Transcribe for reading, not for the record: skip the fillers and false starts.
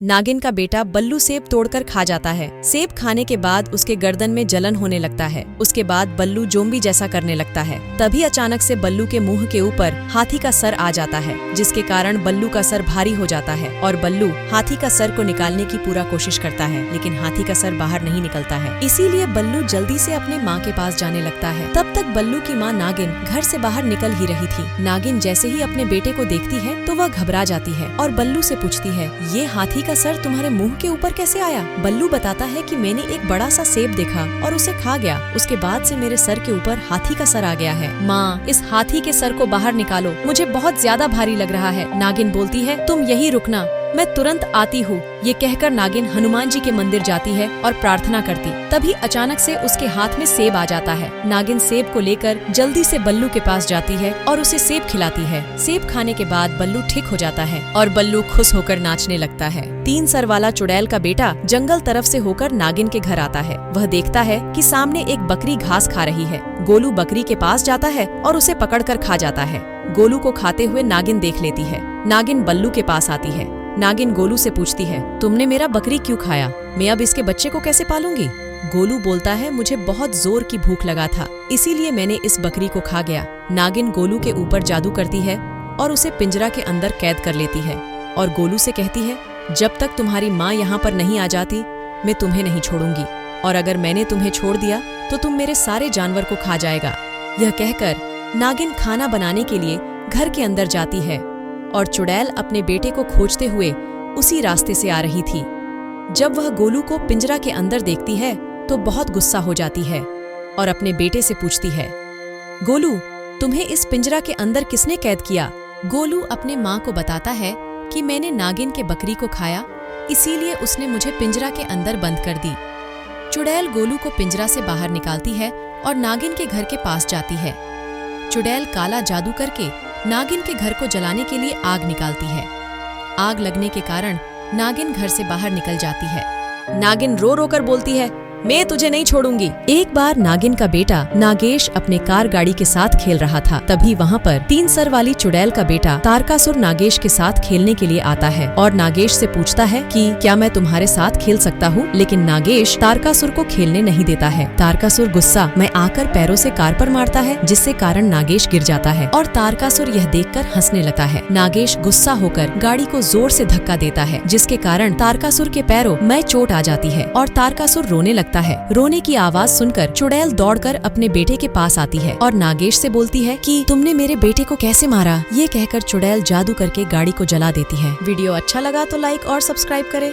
नागिन का बेटा बल्लू सेब तोड़कर खा जाता है। सेब खाने के बाद उसके गर्दन में जलन होने लगता है। उसके बाद बल्लू जोम्बी जैसा करने लगता है। तभी अचानक से बल्लू के मुंह के ऊपर हाथी का सर आ जाता है, जिसके कारण बल्लू का सर भारी हो जाता है और बल्लू हाथी का सर को निकालने की पूरा कोशिश करता है, लेकिन हाथी का सर बाहर नहीं निकलता है। इसीलिए बल्लू जल्दी से अपने माँ के पास जाने लगता है। तब तक बल्लू की माँ नागिन घर से बाहर निकल ही रही थी। नागिन जैसे ही अपने बेटे को देखती है तो वह घबरा जाती है और बल्लू से पूछती है, ये हाथी का सर तुम्हारे मुंह के ऊपर कैसे आया? बल्लू बताता है कि मैंने एक बड़ा सा सेब देखा और उसे खा गया। उसके बाद से मेरे सर के ऊपर हाथी का सर आ गया है। माँ, इस हाथी के सर को बाहर निकालो, मुझे बहुत ज्यादा भारी लग रहा है। नागिन बोलती है, तुम यही रुकना, मैं तुरंत आती हूँ। ये कहकर नागिन हनुमान जी के मंदिर जाती है और प्रार्थना करती। तभी अचानक से उसके हाथ में सेब आ जाता है। नागिन सेब को लेकर जल्दी से बल्लू के पास जाती है और उसे सेब खिलाती है। सेब खाने के बाद बल्लू ठीक हो जाता है और बल्लू खुश होकर नाचने लगता है। 3 सर वाला चुड़ैल का बेटा जंगल तरफ से होकर नागिन के घर आता है। वह देखता है कि सामने एक बकरी घास खा रही है। गोलू बकरी के पास जाता है और उसे पकड़कर खा जाता है। गोलू को खाते हुए नागिन देख लेती है। नागिन बल्लू के पास आती है। नागिन गोलू से पूछती है, तुमने मेरा बकरी क्यों खाया? मैं अब इसके बच्चे को कैसे पालूंगी? गोलू बोलता है, मुझे बहुत जोर की भूख लगा था, इसीलिए मैंने इस बकरी को खा गया। नागिन गोलू के ऊपर जादू करती है और उसे पिंजरा के अंदर कैद कर लेती है और गोलू से कहती है, जब तक तुम्हारी माँ यहाँ पर नहीं आ जाती मैं तुम्हें नहीं छोड़ूंगी, और अगर मैंने तुम्हें छोड़ दिया तो तुम मेरे सारे जानवर को खा जाएगा। यह कहकर नागिन खाना बनाने के लिए घर के अंदर जाती है और चुड़ैल अपने बेटे को खोजते हुए उसी रास्ते से आ रही थी। जब वह गोलू को पिंजरा के अंदर देखती है तो बहुत गुस्सा हो जाती है और अपने बेटे से पूछती है, गोलू, तुम्हें इस पिंजरा के अंदर किसने कैद किया? गोलू अपने माँ को बताता है कि मैंने नागिन के बकरी को खाया, इसीलिए उसने मुझे पिंजरा के अंदर बंद कर दी। चुड़ैल गोलू को पिंजरा से बाहर निकालती है और नागिन के घर के पास जाती है। चुड़ैल काला जादू करके नागिन के घर को जलाने के लिए आग निकालती है। आग लगने के कारण नागिन घर से बाहर निकल जाती है। नागिन रो रो कर बोलती है, मैं तुझे नहीं छोड़ूंगी। एक बार नागिन का बेटा नागेश अपने कार गाड़ी के साथ खेल रहा था। तभी वहाँ पर 3 सर वाली चुड़ैल का बेटा तारकासुर नागेश के साथ खेलने के लिए आता है और नागेश से पूछता है कि क्या मैं तुम्हारे साथ खेल सकता हूँ? लेकिन नागेश तारकासुर को खेलने नहीं देता है। तारकासुर गुस्सा में आकर पैरों से कार पर मारता है, जिससे कारण नागेश गिर जाता है और तारकासुर यह देखकर हंसने लगता है। नागेश गुस्सा होकर गाड़ी को जोर से धक्का देता है, जिसके कारण तारकासुर के पैरों में चोट आ जाती है और तारकासुर रोने लगता है। रोने की आवाज सुनकर चुड़ैल दौड़कर अपने बेटे के पास आती है और नागेश से बोलती है कि तुमने मेरे बेटे को कैसे मारा? ये कहकर चुड़ैल जादू करके गाड़ी को जला देती है। वीडियो अच्छा लगा तो लाइक और सब्सक्राइब करें।